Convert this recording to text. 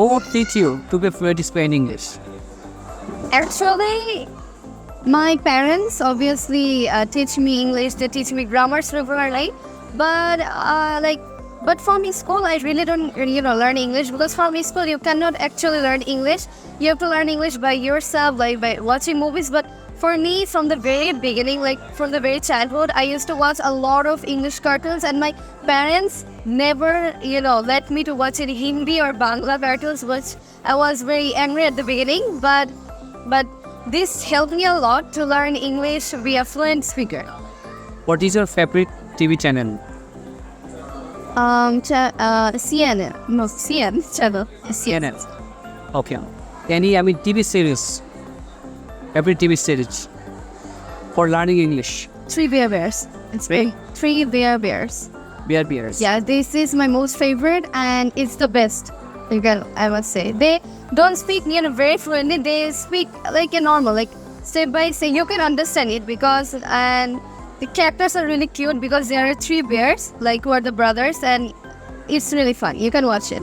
Who teach you to be fluent in speaking English? Actually, my parents obviously teach me English. They teach me grammars regularly, but but from school I really don't learn English, because from school you cannot actually learn English. You have to learn English by yourself, like by watching movies. But for me, from the very beginning, like from the very childhood, I used to watch a lot of English cartoons, and my parents never let me to watch any Hindi or Bangla cartoons, which I was very angry at the beginning. But this helped me a lot to learn English, be a fluent speaker. What is your favorite TV channel? CNN. No, CN channel. CNN. Okay. Any TV series? Every TV series for learning English. Three Bear Bears. It's big. Three Bear Bears. Bear Bears. Yeah, this is my most favorite, and it's the best. I must say, they don't speak very fluently. They speak like a normal, like step by step. You can understand it, because and the characters are really cute, because there are three bears, like who are the brothers, and it's really fun. You can watch it.